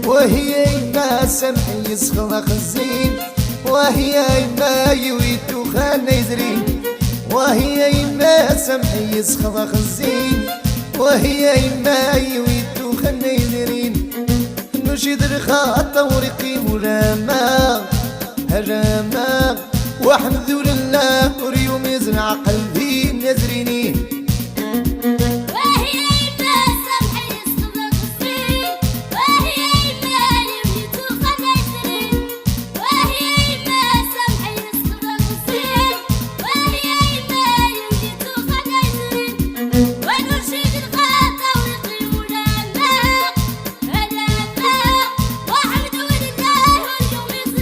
وهي ما سمحي يسخلق الزين، وهي ما يويتو خان يزرين، وهي ما سمحي يسخلق الزين، وهي ما يويتو خان يزرين. نشيد الخاطة ورقيم وراما هراما، وحمد لله وريوم يزرع قلبي